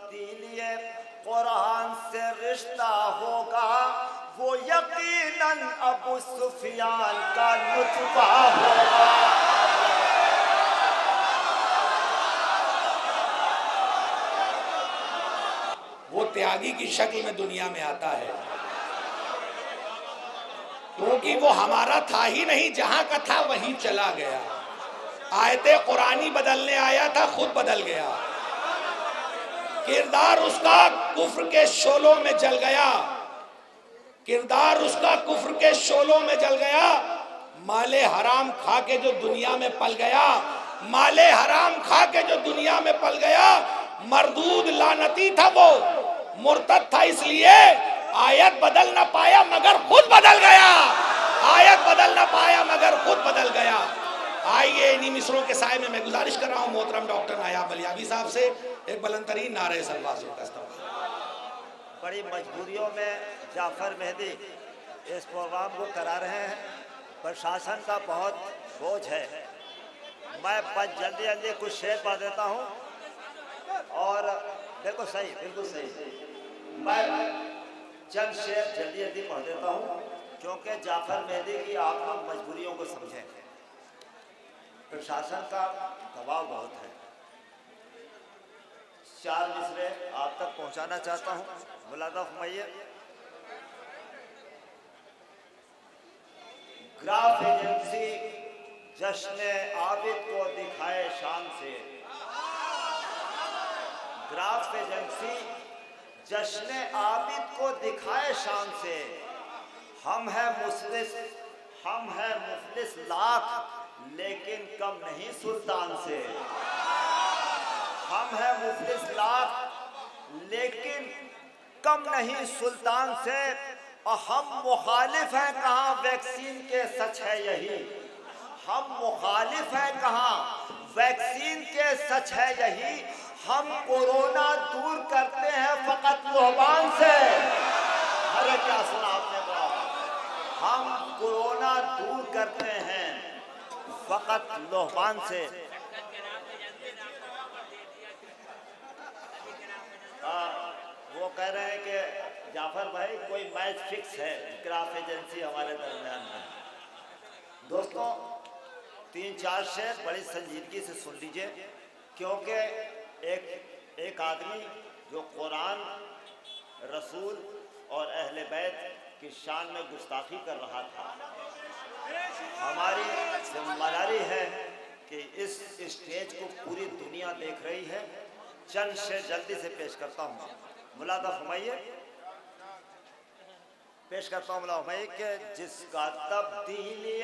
तब्दीली कुरान से रिश्ता होगा, वो यकीनन अबू सुफियान का नुतफा होगा। वो त्यागी की शक्ल में दुनिया में आता है, क्योंकि वो हमारा था ही नहीं, जहां का था वहीं चला गया। आयते कुरानी बदलने आया था, खुद बदल गया। किरदार उसका कुफ्र के शोलों में जल गया, किरदार उसका कुफ्र के शोलों में जल गया। माले हराम खा के जो दुनिया में पल गया, माले हराम खा के जो दुनिया में पल गया, मरदूद लानती था वो, मुर्तद था, इसलिए आयत बदल ना पाया मगर खुद बदल गया। आयत बदल ना पाया मगर खुद बदल गया। आइए इन्हीं मिसरों के साए में मैं गुजारिश कर रहा हूँ मोहतरम डॉक्टर नायाब बलियावी साहब से एक बुलंदतरीन नारे सलवात का इस्तेमाल। बड़ी मजबूरियों में जाफर मेहदी इस प्रोग्राम को करा रहे हैं, प्रशासन का बहुत बोझ है। मैं बस जल्दी जल्दी कुछ शेर पढ़ देता हूँ और बिल्कुल सही मैं चंद शेर जल्दी जल्दी पढ़ देता हूँ, क्योंकि जाफर मेहदी की आप लोग मजबूरियों को समझें। प्रशासन का दबाव बहुत है। 4 मिसरे आप तक पहुंचाना चाहता हूं, मुलादा फरमाइए। ग्राफ एजेंसी जश्न आबिद को दिखाए शान से, ग्राफ एजेंसी जश्न आबिद को दिखाए शान से। हम है मुफलिस लाख लेकिन कम नहीं सुल्तान से। हम है मुफलिस लाख लेकिन कम नहीं सुल्तान से। और हम मुखालिफ हैं कहाँ वैक्सीन के, सच है यही। हम मुखालिफ हैं कहाँ वैक्सीन के, सच है यही। हम कोरोना दूर करते हैं फकत लोहबान से। अरे क्या सुना आपने बात? हम कोरोना दूर करते हैं फकत लोहबान से। वो कह रहे हैं कि जाफर भाई कोई मैच फिक्स है, ग्राफ एजेंसी हमारे दरमियान में। दोस्तों 3-4 शेर बड़ी संजीदगी से सुन लीजिए, क्योंकि एक आदमी जो कुरान, रसूल और अहले बैत की शान में गुस्ताखी कर रहा था, हमारी जिम्मेदारी है कि इस स्टेज को पूरी दुनिया देख रही है। चंद शेर जल्दी से पेश करता हूँ, मुलादा फरमाइए। पेश करता हूँ मुलादा फरमाइए कि जिसका तब्दीली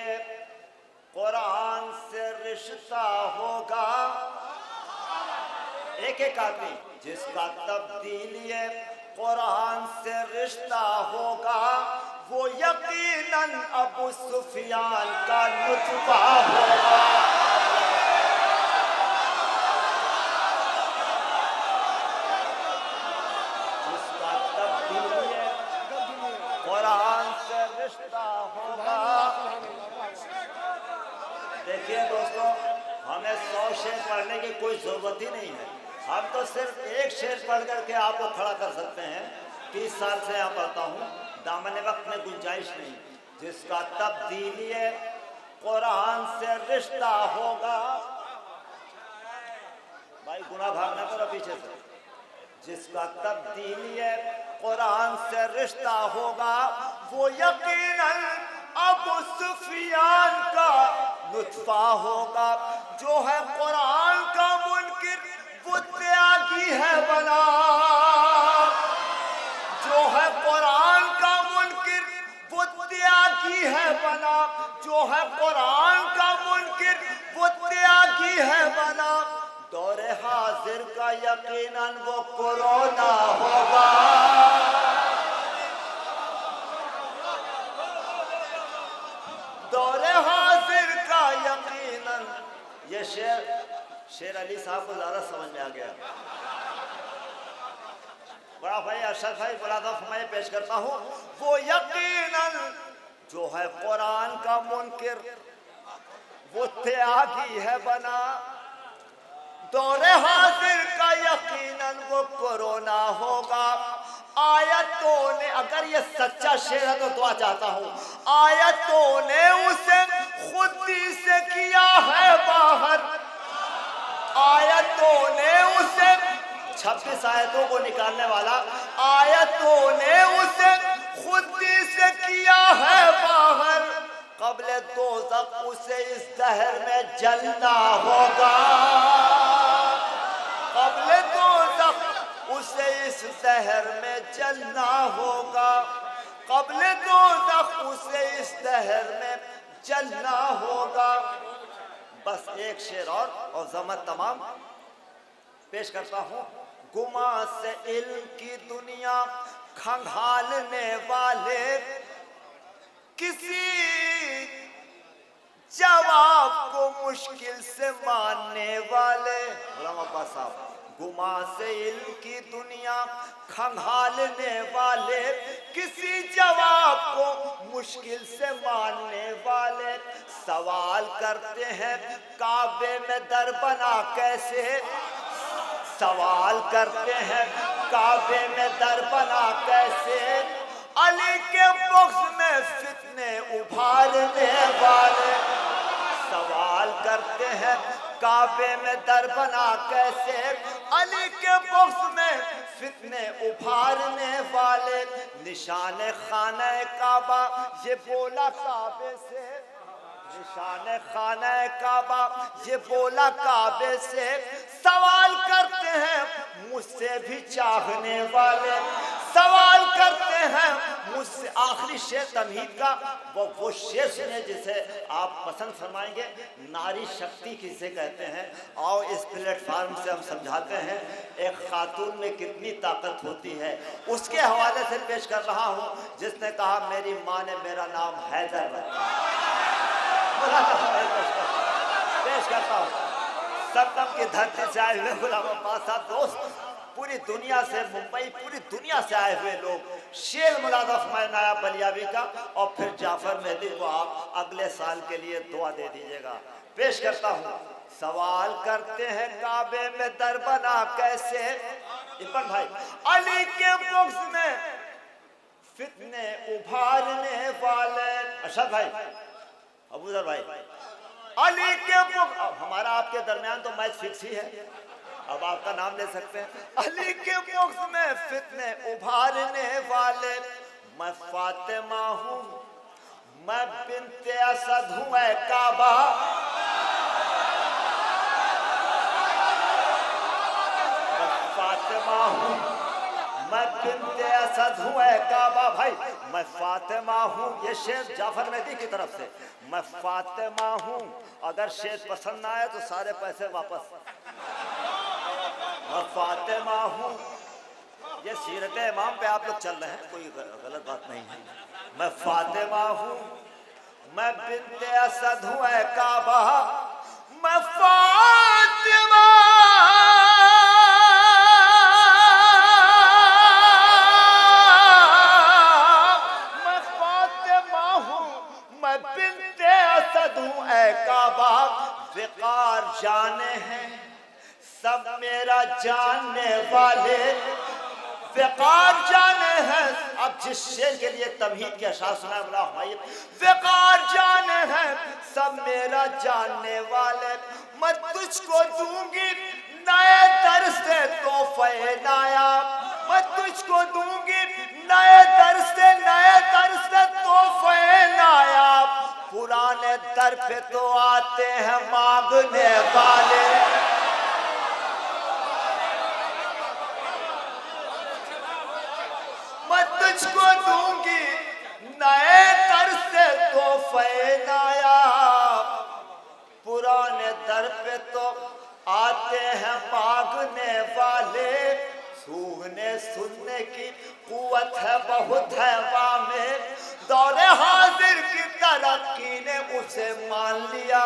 कुरान से रिश्ता होगा, एक आदमी जिसका तब्दीली कुरान से रिश्ता होगा, वो यकीनन अबू सुफियान का नुतफा होगा। जिसका तब्दीली कुरान से रिश्ता होगा। देखिए दोस्तों, हमें 100 शेर पढ़ने की कोई जरूरत ही नहीं है। हम तो सिर्फ एक शेर पढ़ करके आपको खड़ा कर सकते हैं। 30 साल से यहाँ पढ़ता हूँ, दामन वक्त में गुंजाइश नहीं। जिसका तब्दीली कुरान से रिश्ता होगा, भाई गुनाह भागना करो पीछे से। जिसका तब्दीली कुरान से रिश्ता होगा, वो यकीनन अबू सुफियान का नुतफा होगा। जो है कुरान का मुनकिर वो त्यागी है बना। जो है कुरान का मुनकिर वो त्यागी है बना। जो है कुरान का मुनकिर वो त्यागी है बना। दौरे हाजिर का यकीनन वो कोरोना होगा। दौरे हाजिर का यकीनन। ये शेर अली साहब को ज्यादा समझ में आ गया। बड़ा भाई अरशद भाई मुलादा फरमाइए, पेश करता हूँ। वो यकीनन जो है कुरान का मुनकिर वो त्यागी है बना। दौरे हाजिर का यकीनन वो कोरोना आयतों ने, अगर ये सच्चा शेर है तो दुआ चाहता हूँ, आयतों ने उसे खुदी से किया है बाहर, आयतों ने उसे 26 आयतों को निकालने वाला, आयतों ने उसे खुदी से किया है बाहर, क़ब्ल दोज़ख उसे इस दहर में जलना होगा, क़ब्ल दोज़ख उसे इस दहर में जलना होगा, क़ब्ल दोज़ख उसे इस दहर में जलना होगा। बस एक शेर और ज़मत तमाम पेश करता हूँ। गुमा से इल्म की दुनिया खंगालने वाले, किसी जवाब को मुश्किल से मानने वाले, गुलाम अब्बास साहब, गुमा से इल्म की दुनिया खंगालने वाले, किसी जवाब को मुश्किल से मानने वाले, सवाल करते हैं काबे में दर बना कैसे, सवाल करते हैं काबे में दर बना कैसे, अली के बॉक्स में फितने उभारने वाले, सवाल करते हैं काबे में दर बना कैसे, अली के बॉक्स में फितने उभारने वाले, निशान खाना काबा ये बोला काबे से, निशान खाना काबा ये बोला काबे से, सवाल करते हैं मुझसे भी चाहने वाले, सवाल करते हैं मुझसे। आखिरी शेर तमहीद का वो शेर सुने जिसे आप पसंद फरमाएंगे, नारी शक्ति किसे कहते हैं। आओ इस प्लेटफार्म से हम समझाते हैं एक खातून में कितनी ताकत होती है। उसके हवाले से पेश कर रहा हूँ जिसने कहा मेरी माँ ने मेरा नाम हैदर रखा। पेश करता हूँ संगम की धरती से आए हुए गुलाम अब्बास साहब दोस्त, पूरी दुनिया से, मुंबई पूरी दुनिया से आए हुए लोग, शेर मुलादफ मैं नायाब बलियावी का, और फिर जाफर मेहदी को आप अगले साल के लिए दुआ दे दीजिएगा। पेश करता हूँ। सवाल करते हैं काबे में दर बना कैसे, इब्न भाई, अली के बॉक्स में फितने उभारने वाले, अशद भाई, अबूजर भाई, अली के बुक, हमारा आपके दरमियान तो मैच फिक्स ही है, अब आपका नाम ले सकते हैं। अली के बुक्स में फितने उभारने वाले, मैं फातिमा हूँ, मैं बिन्ते असद हूँ ऐ काबा, मैं फातिमा हूँ, मैं बिन्ते असद हूँ ऐ काबा। भाई मैं फातिमा हूँ, ये शेर जाफर मेहदी की तरफ से, मैं फातिमा हूँ, अगर शेर पसंद ना आए तो सारे पैसे वापस। मैं फातिमा हूँ, ये सीरत इमाम पे आप लोग चल रहे हैं, कोई गलत बात नहीं है। मैं फातिमा हूँ, मैं बिन्ते असद हूँ ऐ काबा, मैं फातिमा विकार जाने हैं सब मेरा जानने वाले, विकार जाने हैं। अब जिस शेर के लिए तमहीद के अशार सुना है, विकार जाने हैं सब मेरा जानने वाले, मैं तुझको दूंगी नए दर से तोहफे नायाब, मैं तुझको दूंगी नए दर से तोहफे नायाब, पुराने दर पे तो आते हैं मांगने वाले, मैं तुझको दूंगी नए दर से तोहफे नायाब, पुराने दर पे तो आते हैं मांगने वाले, सूंघने सुनने की कुव्वत है बहुत है वामे, दौरे हाजिर की तरक्की ने उसे मान लिया,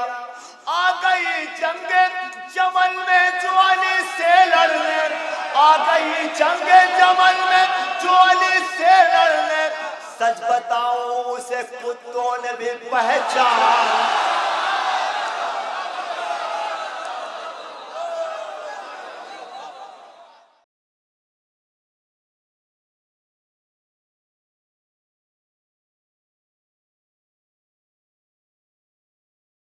आ गई जंगे जमल में जो अली से लड़ने, आ गई जंगे जमल में जो अली से लड़ने, सच बताऊं उसे कुत्तों ने भी पहचान